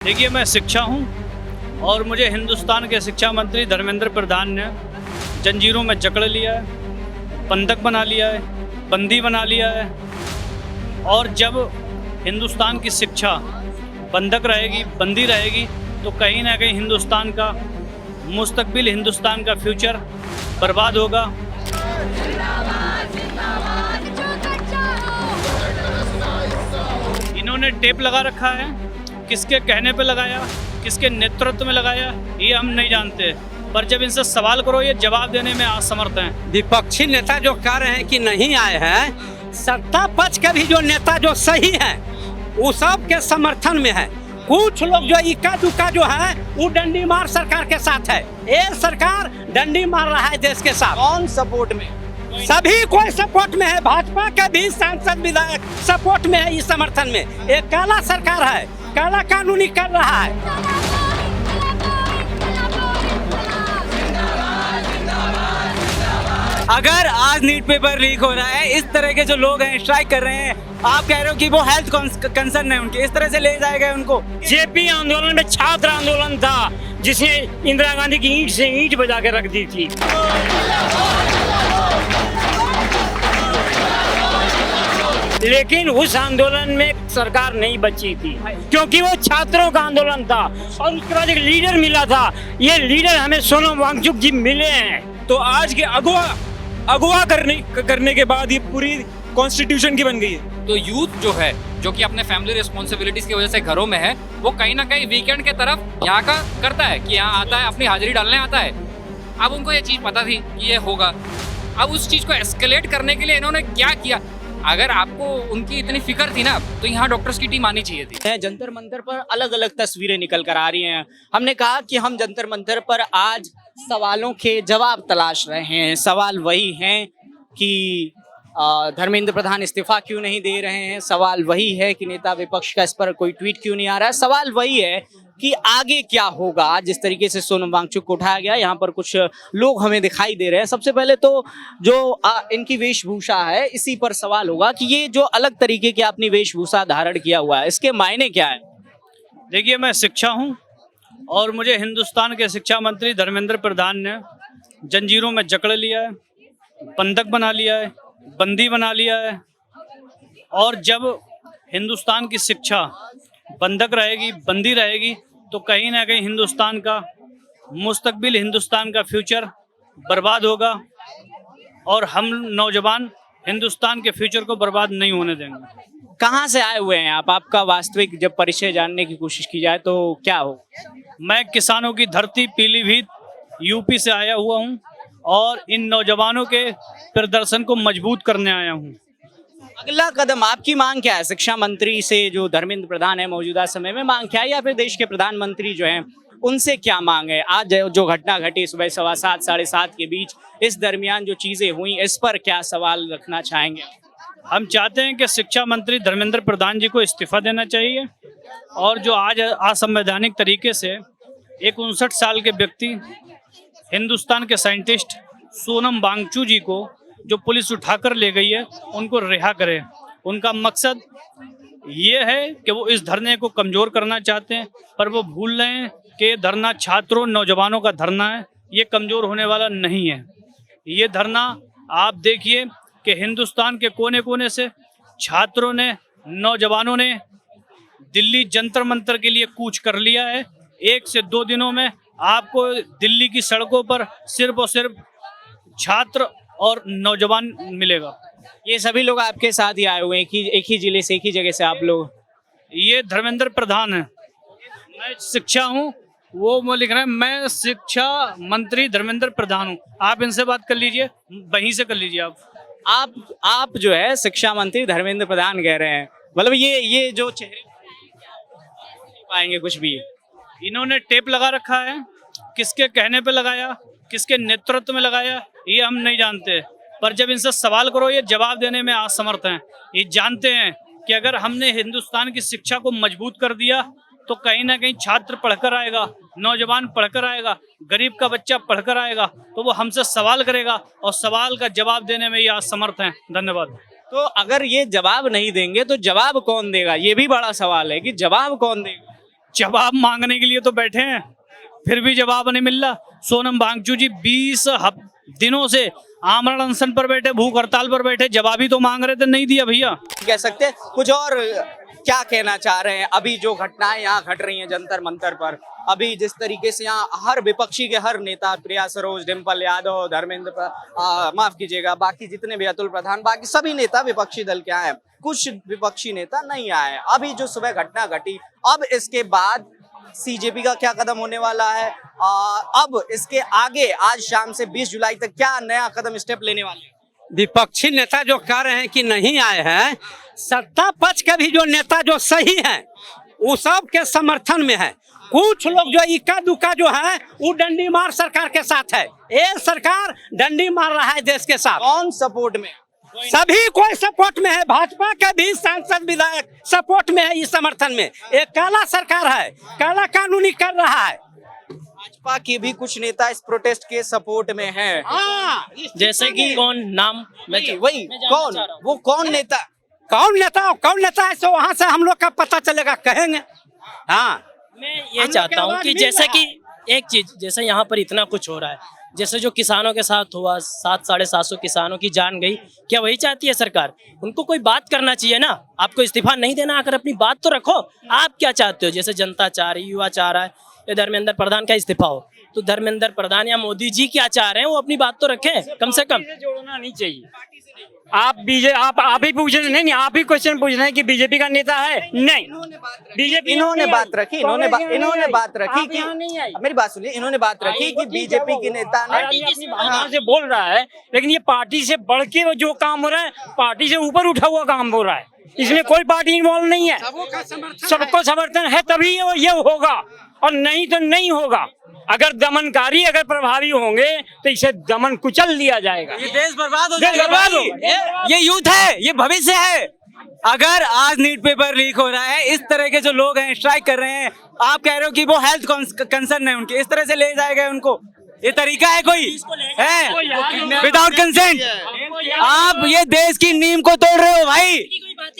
देखिए, मैं शिक्षा हूँ और मुझे हिंदुस्तान के शिक्षा मंत्री धर्मेंद्र प्रधान ने जंजीरों में जकड़ लिया है, बंधक बना लिया है, बंदी बना लिया है। और जब हिंदुस्तान की शिक्षा बंधक रहेगी, बंदी रहेगी, तो कहीं ना कहीं हिंदुस्तान का मुस्तकबिल, हिंदुस्तान का फ्यूचर बर्बाद होगा। इन्होंने टेप लगा रखा है, किसके कहने पे लगाया, किसके नेतृत्व में लगाया, ये हम नहीं जानते, पर जब इनसे सवाल करो ये जवाब देने में असमर्थ हैं। विपक्षी नेता जो कह रहे हैं कि नहीं आए हैं, सत्ता पक्ष के भी जो नेता जो सही है वो सब के समर्थन में है। कुछ लोग जो इक्का दुक्का जो है वो डंडी मार सरकार के साथ है। ये सरकार डंडी मार रहा है देश के साथ। कौन सपोर्ट में? सभी कोई सपोर्ट में है, भाजपा के भी सांसद विधायक सपोर्ट में है, इस समर्थन में। एक काला सरकार है, काला कानूनी कर रहा है। अगर आज नीट पेपर लीक हो रहा है, इस तरह के जो लोग हैं स्ट्राइक कर रहे हैं, आप कह रहे हो कि वो हेल्थ कंसर्न है उनके, इस तरह से ले जाए गए उनको। जेपी आंदोलन में छात्र आंदोलन था जिसने इंदिरा गांधी की ईंट से ईंट बजा के रख दी थी। लेकिन उस आंदोलन में सरकार नहीं बची थी क्योंकि वो छात्रों का आंदोलन था और उसके बाद एक लीडर मिला था। ये लीडर हमें सोनम वांगचुक जी मिले हैं। तो आज के अगवा करने के बाद ये पूरी कॉन्स्टिट्यूशन की बन गई है। तो यूथ जो है, जो कि अपने फैमिली रिस्पॉन्सिबिलिटीज की वजह से घरों में है, वो कहीं ना कहीं वीकेंड के तरफ यहाँ का करता है कि यहाँ आता है, अपनी हाजिरी डालने आता है। अब उनको ये चीज़ पता थी कि ये होगा। अब उस चीज़ को एस्केलेट करने के लिए इन्होंने क्या किया? अगर आपको उनकी इतनी फिक्र थी ना, तो यहाँ डॉक्टर्स की टीम आनी चाहिए थी। जंतर मंतर पर अलग अलग तस्वीरें निकल कर आ रही हैं। हमने कहा कि हम जंतर मंतर पर आज सवालों के जवाब तलाश रहे हैं। सवाल वही हैं कि धर्मेंद्र प्रधान इस्तीफा क्यों नहीं दे रहे हैं। सवाल वही है कि नेता विपक्ष का इस पर कोई ट्वीट क्यों नहीं आ रहा है। सवाल वही है कि आगे क्या होगा। जिस तरीके से सोनम वांगचुक को उठाया गया, यहाँ पर कुछ लोग हमें दिखाई दे रहे हैं। सबसे पहले तो जो इनकी वेशभूषा है, इसी पर सवाल होगा कि ये जो अलग तरीके की अपनी वेशभूषा धारण किया हुआ है, इसके मायने क्या है? देखिए, मैं शिक्षा हूँ और मुझे हिंदुस्तान के शिक्षा मंत्री धर्मेंद्र प्रधान ने जंजीरों में जकड़ लिया है, बंधक बना लिया है, बंदी बना लिया है। और जब हिंदुस्तान की शिक्षा बंधक रहेगी, बंदी रहेगी, तो कहीं ना कहीं हिंदुस्तान का मुस्तकबिल, हिंदुस्तान का फ्यूचर बर्बाद होगा। और हम नौजवान हिंदुस्तान के फ्यूचर को बर्बाद नहीं होने देंगे। कहाँ से आए हुए हैं आप? आपका वास्तविक जब परिचय जानने की कोशिश की जाए तो क्या हो? मैं किसानों की धरती पीलीभीत यूपी से आया हुआ हूँ और इन नौजवानों के प्रदर्शन को मजबूत करने आया हूँ। अगला कदम आपकी मांग क्या है? शिक्षा मंत्री से जो धर्मेंद्र प्रधान है मौजूदा समय में, मांग क्या है? या फिर देश के प्रधानमंत्री जो हैं उनसे क्या मांग है? आज जो घटना घटी सुबह 7:15 7:30 के बीच, इस दरमियान जो चीजें हुई, इस पर क्या सवाल रखना चाहेंगे? हम चाहते हैं कि शिक्षा मंत्री धर्मेंद्र प्रधान जी को इस्तीफा देना चाहिए और जो आज असंवैधानिक तरीके से एक 59 साल के व्यक्ति, हिंदुस्तान के साइंटिस्ट सोनम वांगचुक जी को जो पुलिस उठाकर ले गई है, उनको रिहा करे। उनका मकसद ये है कि वो इस धरने को कमज़ोर करना चाहते हैं, पर वो भूल रहे हैं कि ये धरना छात्रों, नौजवानों का धरना है। ये कमज़ोर होने वाला नहीं है। ये धरना आप देखिए कि हिंदुस्तान के कोने कोने से छात्रों ने, नौजवानों ने दिल्ली जंतर मंतर के लिए कूच कर लिया है। 1 से 2 दिनों में आपको दिल्ली की सड़कों पर सिर्फ और सिर्फ छात्र और नौजवान मिलेगा। ये सभी लोग आपके साथ ही आए हुए हैं कि एक ही जिले से, एक ही जगह से आप लोग? ये धर्मेंद्र प्रधान है, मैं शिक्षा हूँ, वो लिख रहे हैं मैं शिक्षा मंत्री धर्मेंद्र प्रधान हूँ। आप इनसे बात कर लीजिए, वहीं से कर लीजिए। आप जो है शिक्षा मंत्री धर्मेंद्र प्रधान कह रहे हैं, मतलब ये जो चेहरे नहीं पाएंगे कुछ भी। इन्होंने टेप लगा रखा है, किसके कहने पे लगाया, किसके नेतृत्व में लगाया, ये हम नहीं जानते, पर जब इनसे सवाल करो ये जवाब देने में असमर्थ हैं। ये जानते हैं कि अगर हमने हिंदुस्तान की शिक्षा को मजबूत कर दिया तो कहीं ना कहीं छात्र पढ़कर आएगा, नौजवान पढ़कर आएगा, गरीब का बच्चा पढ़कर आएगा, तो वो हमसे सवाल करेगा और सवाल का जवाब देने में ये असमर्थ हैं। धन्यवाद। तो अगर ये जवाब नहीं देंगे तो जवाब कौन देगा? ये भी बड़ा सवाल है कि जवाब कौन देगा। जवाब मांगने के लिए तो बैठे हैं, फिर भी जवाब नहीं मिल रहा। सोनम वांगचुक जी 20 दिनों से आमरण अनशन पर बैठे, भूख हड़ताल पर बैठे, जवाब ही तो मांग रहे थे, नहीं दिया भैया। कह सकते हैं कुछ और क्या कहना चाह रहे हैं अभी जो घटनाएं यहाँ घट रही हैं जंतर मंतर पर, अभी जिस तरीके से यहाँ हर विपक्षी के हर नेता, प्रिया सरोज, डिम्पल यादव, धर्मेंद्र माफ कीजिएगा, बाकी जितने भी, अतुल प्रधान, बाकी सभी नेता विपक्षी दल के आए, कुछ विपक्षी नेता नहीं आए। अभी जो सुबह घटना घटी, अब इसके बाद सीजेपी का क्या कदम होने वाला है, अब इसके आगे आज शाम से 20 जुलाई तक क्या नया कदम स्टेप लेने वाले हैं? विपक्षी नेता जो कह रहे हैं कि नहीं आए हैं, सत्ता पक्ष के भी जो नेता जो सही हैं वो सब के समर्थन में है। कुछ लोग जो इक्का दुक्का जो है वो डंडी मार सरकार के साथ है। ये सरकार डंडी मार रहा है देश के साथ। कौन सपोर्ट में? सभी कोई सपोर्ट में है, भाजपा के भी सांसद विधायक सपोर्ट में है, इस समर्थन में। एक काला सरकार है, काला कानूनी कर रहा है। भाजपा के भी कुछ नेता इस प्रोटेस्ट के सपोर्ट में हैं। जैसे कि कौन नाम वही कौन, वो कौन नेता? कौन नेता है, सो वहाँ से हम लोग का पता चलेगा, कहेंगे। हाँ, मैं ये चाहता हूँ कि जैसे कि एक चीज, जैसे यहाँ पर इतना कुछ हो रहा है, जैसे जो किसानों के साथ हुआ, 700-750 किसानों की जान गई, क्या वही चाहती है सरकार? उनको कोई बात करना चाहिए ना। आपको इस्तीफा नहीं देना, आकर अपनी बात तो रखो। आप क्या चाहते हो? जैसे जनता चाह रही, युवा चाह रहा है या धर्मेंद्र प्रधान का इस्तीफा हो, तो धर्मेंद्र प्रधान या मोदी जी क्या चाह रहे हैं वो अपनी बात तो रखें कम से कम। जोड़ना नहीं चाहिए। आप ही पूछ रहे, नहीं आप ही क्वेश्चन पूछ रहे हैं कि बीजेपी का नेता है? नहीं, बीजेपी इन्होंने बात रखी, इन्होंने बात रखी कि नहीं आई। मेरी बात सुनिए, इन्होंने बात रखी कि बीजेपी के नेता ने अपनी भावना से बोल रहा है, लेकिन ये पार्टी से बढ़ के जो काम हो रहा है, पार्टी से ऊपर उठा हुआ काम हो रहा है। इसमें कोई पार्टी इन्वॉल्व नहीं है, सबको समर्थन है तभी ये होगा, और नहीं तो नहीं होगा। अगर दमनकारी अगर प्रभावी होंगे तो इसे दमन कुचल दिया जाएगा। ये देश बर्बाद हो जाएगा। ये यूथ है, ये भविष्य है। अगर आज नीट पेपर लीक हो रहा है, इस तरह के जो लोग हैं स्ट्राइक कर रहे हैं, आप कह रहे हो कि वो हेल्थ कंसर्न है उनके, इस तरह से ले जाएगा उनको? ये तरीका है कोई है? विदाउट कंसेंट आप ये देश की नींव को तोड़ रहे हो भाई।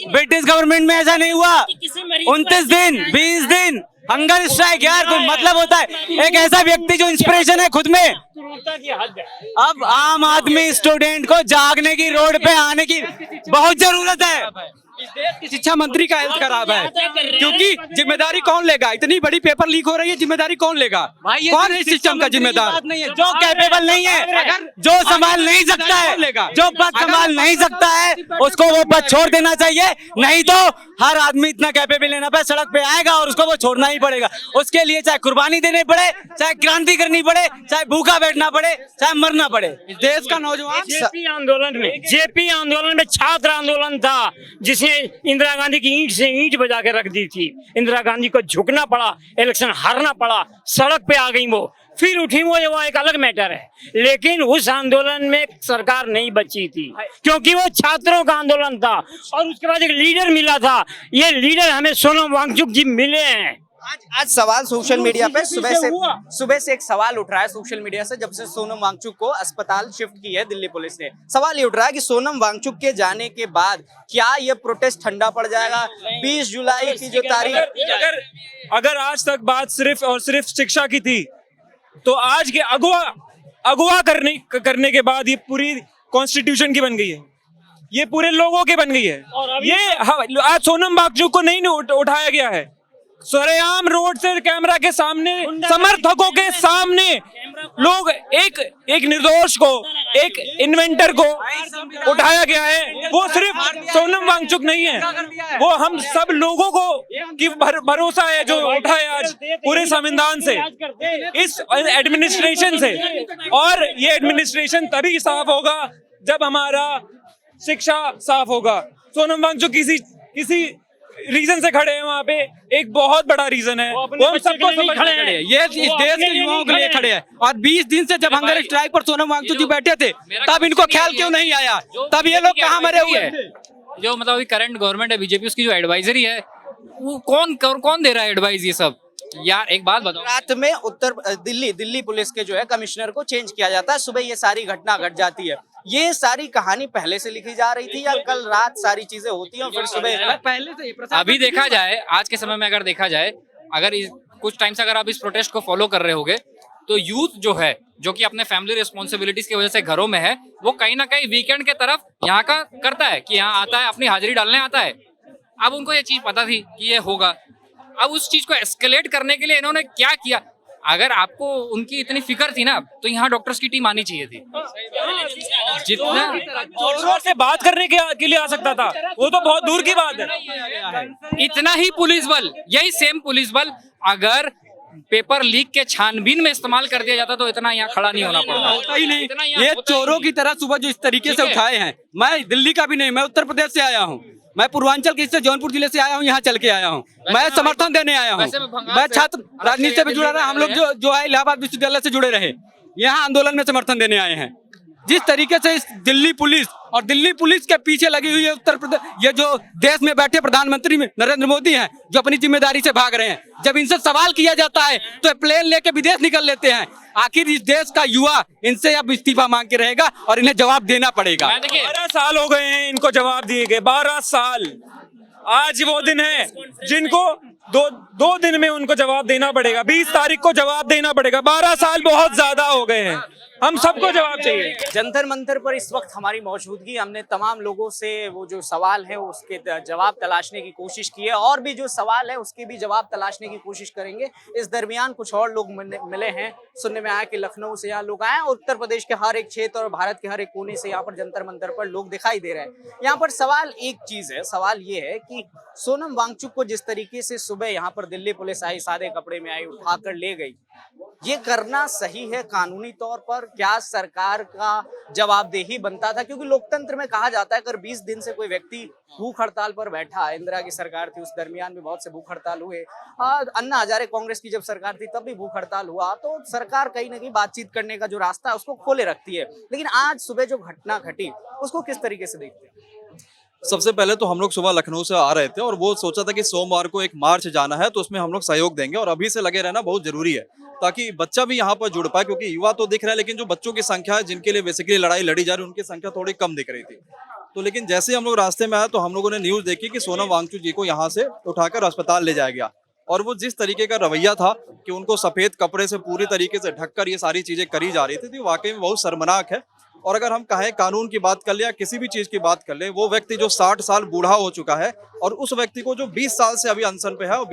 ब्रिटिश गवर्नमेंट में ऐसा नहीं हुआ। 29 दिन 20 दिन हंगर स्ट्राइक, यार कोई मतलब होता है? एक ऐसा व्यक्ति जो इंस्पिरेशन है खुद में। अब आम आदमी स्टूडेंट को जागने की, रोड पे आने की बहुत जरूरत है। इस देश की शिक्षा मंत्री का हेल्थ खराब है, क्योंकि जिम्मेदारी कौन लेगा? इतनी बड़ी पेपर लीक हो रही है, जिम्मेदारी कौन लेगा? कौन है इस सिस्टम का जिम्मेदार? जो कैपेबल नहीं है, जो संभाल नहीं सकता है, जो पद संभाल नहीं सकता है, उसको वो पद छोड़ देना चाहिए। नहीं तो हर आदमी इतना कैपेबल लेना पे सड़क पे आएगा और उसको वो छोड़ना ही पड़ेगा। उसके लिए चाहे कुर्बानी देनी पड़े, चाहे क्रांति करनी पड़े, चाहे भूखा बैठना पड़े, चाहे मरना पड़े। इस देश का नौजवान जेपी आंदोलन में छात्र आंदोलन था, जिसने इंदिरा गांधी की ईंट से ईंट बजा के रख दी थी। इंदिरा गांधी को झुकना पड़ा, इलेक्शन हारना पड़ा, सड़क पे आ गई वो, फिर उठी वो एक अलग मैटर है। लेकिन उस आंदोलन में सरकार नहीं बची थी, क्योंकि वो छात्रों का आंदोलन था, और उसके बाद एक लीडर मिला था। ये लीडर हमें सोनम वांगचुक जी मिले हैं। आज सवाल सोशल मीडिया पे सुबह से एक सवाल उठ रहा है सोशल मीडिया से, जब से सोनम वांगचुक को अस्पताल शिफ्ट की है दिल्ली पुलिस ने। सवाल ये उठ रहा है कि सोनम वांगचुक के जाने के बाद क्या ये प्रोटेस्ट ठंडा पड़ जाएगा? 20 जुलाई की जो तारीख, अगर आज तक बात सिर्फ और सिर्फ शिक्षा की थी, तो आज के अगवा करने के बाद ये पूरी कॉन्स्टिट्यूशन की बन गई है, ये पूरे लोगों के बन गई है। ये आज सोनम वांगचुक को नहीं उठाया गया है, सरेआम रोड से कैमरा के सामने, समर्थकों के सामने लोग एक निर्दोष को, एक इन्वेंटर को उठाया गया है। वो सिर्फ सोनम वांगचुक नहीं है, वो हम सब लोगों को की भरोसा है जो उठा है आज पूरे संविधान से, इस एडमिनिस्ट्रेशन से। और ये एडमिनिस्ट्रेशन तभी साफ होगा जब हमारा शिक्षा साफ होगा। सोनम वांगचुक किसी रीजन से खड़े हैं वहाँ पे, एक बहुत बड़ा रीजन है, वो हम सबको समझ खड़े हैं। ये इस देश के युवाओं के लिए खड़े हैं। और 20 दिन से जब हंगर स्ट्राइक पर सोनम वांगचुक जी बैठे थे, तब इनको ख्याल क्यों नहीं आया? तब ये लोग कहाँ मरे हुए हैं? जो मतलब अभी करंट गवर्नमेंट है बीजेपी, उसकी जो एडवाइजरी है वो कौन दे रहा है एडवाइस? ये सब यार एक बात बताओ, रात में दिल्ली पुलिस के जो है कमिश्नर को चेंज किया जाता है, सुबह ये सारी घटना घट जाती है। ये सारी कहानी पहले से लिखी जा रही थी या कल रात सारी चीजें होती हैं और फिर सुबह? पहले से अभी देखा जाए, आज के समय में अगर देखा जाए, अगर कुछ टाइम से अगर आप इस प्रोटेस्ट को फॉलो कर रहे होगे तो यूथ जो है, जो कि अपने फैमिली रिस्पॉन्सिबिलिटीज की वजह से घरों में है, वो कहीं ना कहीं वीकेंड के तरफ यहाँ का करता है कि यहाँ आता है, अपनी हाजिरी डालने आता है। अब उनको ये चीज पता थी कि ये होगा। अब उस चीज को एस्केलेट करने के लिए इन्होंने क्या किया? अगर आपको उनकी इतनी फिक्र थी ना, तो यहाँ डॉक्टर्स की टीम आनी चाहिए थी। जितना जोर से बात करने के लिए आ सकता था, वो तो बहुत दूर की बात है। इतना ही पुलिस बल, यही सेम पुलिस बल अगर पेपर लीक के छानबीन में इस्तेमाल कर दिया जाता तो इतना यहाँ खड़ा नहीं होना पड़ता। होता ही नहीं। इतना यहाँ ये होता ही चोरों नहीं। की तरह सुबह जो इस तरीके से ठीक है। उठाए हैं, मैं दिल्ली का भी नहीं, मैं उत्तर प्रदेश से आया हूँ, मैं पूर्वांचल के इससे जौनपुर जिले से आया हूँ, यहाँ चल के आया हूँ, मैं समर्थन देने आया हूँ। वैसे मैं भंगाल मैं से- छात्र राजनीति से भी जुड़ा रहा, हम लोग जो है इलाहाबाद विश्वविद्यालय से जुड़े रहे, यहाँ आंदोलन में समर्थन देने आए हैं। जिस तरीके से इस दिल्ली पुलिस और दिल्ली पुलिस के पीछे लगी हुई है उत्तर प्रदेश, ये जो देश में बैठे प्रधानमंत्री नरेंद्र मोदी हैं, जो अपनी जिम्मेदारी से भाग रहे हैं, जब इनसे सवाल किया जाता है तो ये प्लेन लेके विदेश निकल लेते हैं। आखिर इस देश का युवा इनसे अब इस्तीफा मांग के रहेगा और इन्हें जवाब देना पड़ेगा। मैं देखिए 12 साल हो गए हैं इनको जवाब दिए गए, 12 साल। आज वो दिन है जिनको दो दिन में उनको जवाब देना पड़ेगा, 20 तारीख को जवाब देना पड़ेगा। 12 साल बहुत ज्यादा हो गए हैं, हम सबको जवाब चाहिए। जंतर मंतर पर इस वक्त हमारी मौजूदगी, हमने तमाम लोगों से वो जो सवाल है उसके जवाब तलाशने की कोशिश की है, और भी जो सवाल है उसके भी जवाब तलाशने की कोशिश करेंगे। इस दरमियान कुछ और लोग मिले हैं, सुनने में आया कि लखनऊ से यहाँ लोग आए हैं, उत्तर प्रदेश के हर एक क्षेत्र और भारत के हर एक कोने से यहाँ पर जंतर मंतर पर लोग दिखाई दे रहे हैं। यहाँ पर सवाल एक चीज है, सवाल ये है कि सोनम वांगचुक को जिस तरीके से सुबह यहाँ पर दिल्ली पुलिस आई, सादे कपड़े में आई, उठाकर ले गई, ये करना सही है कानूनी तौर पर? क्या सरकार का जवाबदेही बनता था? क्योंकि लोकतंत्र में कहा जाता है अगर 20 दिन से कोई व्यक्ति भूख हड़ताल पर बैठा, इंदिरा की सरकार थी उस दरमियान भी बहुत से भूख हड़ताल हुए, अन्ना हजारे कांग्रेस की जब सरकार थी तब भी भूख हड़ताल हुआ, तो सरकार कहीं ना कहीं बातचीत करने का जो रास्ता है उसको खोले रखती है। लेकिन आज सुबह जो घटना घटी उसको किस तरीके से देखते हैं? सबसे पहले तो हम लोग सुबह लखनऊ से आ रहे थे और वो सोचा था कि सोमवार को एक मार्च जाना है, तो उसमें हम लोग सहयोग देंगे और अभी से लगे रहना बहुत जरूरी है ताकि बच्चा भी यहाँ पर जुड़ पाए, क्योंकि युवा तो दिख रहा है लेकिन जो बच्चों की संख्या है जिनके लिए बेसिकली लड़ाई लड़ी जा रही है उनकी संख्या थोड़ी कम दिख रही थी। तो लेकिन जैसे ही हम लोग रास्ते में आए तो हम लोगों ने न्यूज देखी कि सोनम वांगचुक जी को यहाँ से उठाकर अस्पताल ले जाया गया, और वो जिस तरीके का रवैया था कि उनको सफेद कपड़े से पूरी तरीके से ढककर ये सारी चीजें करी जा रही थी, तो वाकई में बहुत शर्मनाक है। और अगर हम कहें कानून की बात कर ले या किसी भी चीज की बात कर ले, वो व्यक्ति जो 60 साल बूढ़ा हो चुका है और उस व्यक्ति को जो 20 साल से अभी अनशन पे है और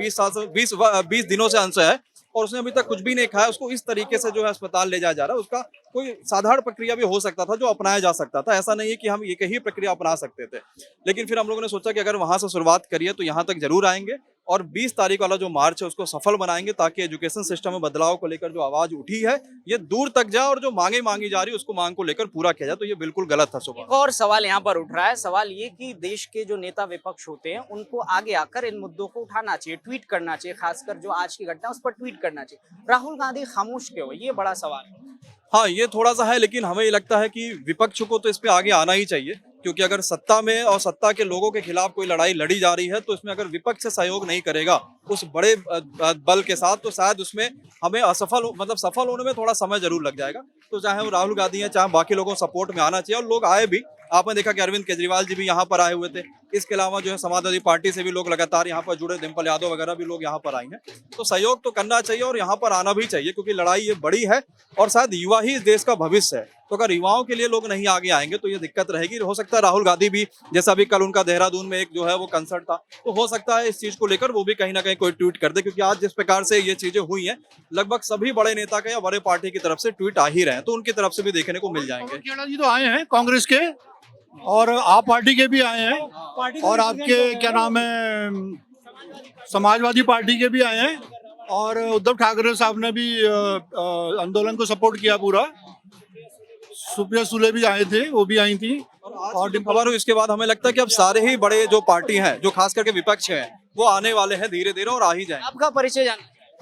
20 दिनों से अनशन है और उसने अभी तक कुछ भी नहीं खाया, उसको इस तरीके से जो है अस्पताल ले जाया जा रहा है। उसका कोई साधारण प्रक्रिया भी हो सकता था जो अपनाया जा सकता था, ऐसा नहीं है कि हम एक ही प्रक्रिया अपना सकते थे। लेकिन फिर हम लोगों ने सोचा कि अगर वहां से शुरुआत करिए तो यहाँ तक जरूर आएंगे और 20 तारीख वाला जो मार्च है उसको सफल बनाएंगे ताकि एजुकेशन सिस्टम में बदलाव को लेकर जो आवाज उठी है ये दूर तक जाए और जो मांगी जा रही है उसको मांग को लेकर पूरा किया जाए। तो ये बिल्कुल गलत था सुबह। एक और सवाल यहाँ पर उठ रहा है, सवाल ये कि देश के जो नेता विपक्ष होते हैं उनको आगे आकर इन मुद्दों को उठाना चाहिए, ट्वीट करना चाहिए, खासकर जो आज की घटना उस पर ट्वीट करना चाहिए। राहुल गांधी खामोश क्यों, ये बड़ा सवाल है। हाँ, ये थोड़ा सा है, लेकिन हमें ये लगता है कि विपक्ष को तो इस पे आगे आना ही चाहिए, क्योंकि अगर सत्ता में और सत्ता के लोगों के खिलाफ कोई लड़ाई लड़ी जा रही है तो इसमें अगर विपक्ष से सहयोग नहीं करेगा उस बड़े बल के साथ, तो शायद उसमें हमें सफल होने में थोड़ा समय जरूर लग जाएगा। तो चाहे वो राहुल गांधी है, चाहे बाकी लोगों को सपोर्ट में आना चाहिए और लोग आए भी। आपने देखा कि अरविंद केजरीवाल जी भी यहाँ पर आए हुए थे, इसके अलावा जो है समाजवादी पार्टी से भी लोग लगातार यहाँ पर जुड़े, डिम्पल यादव वगैरह भी लोग यहाँ पर आई हैं। तो सहयोग तो करना चाहिए और यहाँ पर आना भी चाहिए, क्योंकि लड़ाई ये बड़ी है और शायद युवा ही इस देश का भविष्य है। तो अगर युवाओं के लिए लोग नहीं आगे आएंगे तो ये दिक्कत रहेगी। हो सकता है राहुल गांधी भी, जैसा अभी कल उनका देहरादून में एक जो है वो कंसर्ट था, तो हो सकता है इस चीज को लेकर वो भी कहीं ना कहीं कोई ट्वीट कर दे, क्योंकि आज जिस प्रकार से ये चीजें हुई हैं लगभग सभी बड़े नेता के या बड़े पार्टी की तरफ से ट्वीट आ ही रहे हैं, तो उनकी तरफ से भी देखने को मिल जाएंगे। खेड़ा जी तो आए हैं कांग्रेस के और आप पार्टी के भी आए हैं और आपके क्या नाम है समाजवादी पार्टी के भी आए हैं और उद्धव ठाकरे साहब ने भी आंदोलन को सपोर्ट किया पूरा। सुप्रिया सुले भी आए थे, वो भी आई थी। और खबर हुई इसके बाद हमें लगता है कि अब सारे ही बड़े जो पार्टी हैं, जो खास करके विपक्ष हैं, वो आने वाले हैं धीरे धीरे और आ ही जाएंगे। आपका परिचय जान।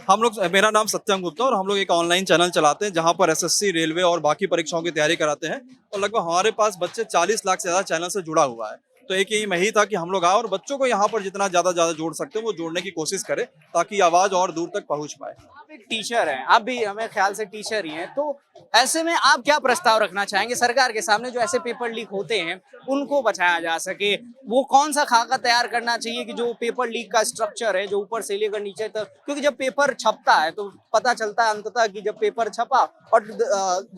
हम लोग, मेरा नाम सत्यम गुप्ता और हम लोग एक ऑनलाइन चैनल चलाते हैं जहां पर एसएससी, रेलवे और बाकी परीक्षाओं की तैयारी कराते हैं और लगभग हमारे पास बच्चे 40 लाख से ज्यादा चैनल से जुड़ा हुआ है। तो एक यही था कि हम लोग आए और बच्चों को यहाँ पर जितना ज्यादा जोड़ सकते हैं वो जोड़ने की कोशिश करें ताकि आवाज और दूर तक पहुंच पाए। आप एक टीचर हैं, आप भी हमें ख्याल से टीचर ही हैं, तो ऐसे में आप क्या प्रस्ताव रखना चाहेंगे सरकार के सामने जो ऐसे पेपर लीक होते हैं उनको बचाया जा सके? वो कौन सा खाका तैयार करना चाहिए कि जो पेपर लीक का स्ट्रक्चर है जो ऊपर से लेकर नीचे तक, क्योंकि जब पेपर छपता है तो पता चलता है अंततः कि जब पेपर छपा और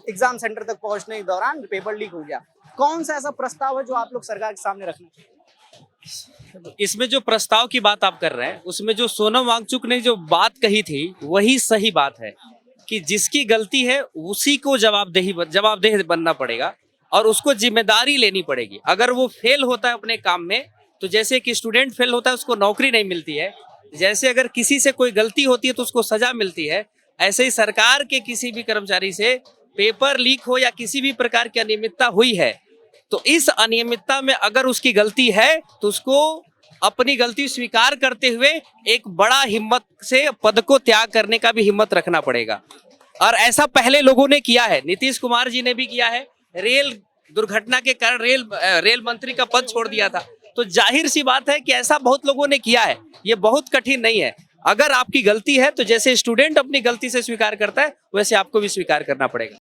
एग्जाम सेंटर तक पहुंचने के दौरान पेपर लीक हो गया। कौन सा ऐसा प्रस्ताव है जो आप लोग सरकार के सामने रखना चाहिए? इसमें जो प्रस्ताव की बात आप कर रहे हैं उसमें जो सोनम वांगचुक ने जो बात कही थी वही सही बात है कि जिसकी गलती है उसी को जवाबदेह बनना पड़ेगा और उसको जिम्मेदारी लेनी पड़ेगी। अगर वो फेल होता है अपने काम में तो जैसे कि स्टूडेंट फेल होता है उसको नौकरी नहीं मिलती है, जैसे अगर किसी से कोई गलती होती है तो उसको सजा मिलती है, ऐसे ही सरकार के किसी भी कर्मचारी से पेपर लीक हो या किसी भी प्रकार की अनियमितता हुई है तो इस अनियमितता में अगर उसकी गलती है तो उसको अपनी गलती स्वीकार करते हुए एक बड़ा हिम्मत से पद को त्याग करने का भी हिम्मत रखना पड़ेगा। और ऐसा पहले लोगों ने किया है, नीतीश कुमार जी ने भी किया है, रेल दुर्घटना के कारण रेल मंत्री का पद छोड़ दिया था। तो जाहिर सी बात है कि ऐसा बहुत लोगों ने किया है, ये बहुत कठिन नहीं है। अगर आपकी गलती है तो जैसे स्टूडेंट अपनी गलती से स्वीकार करता है वैसे आपको भी स्वीकार करना पड़ेगा।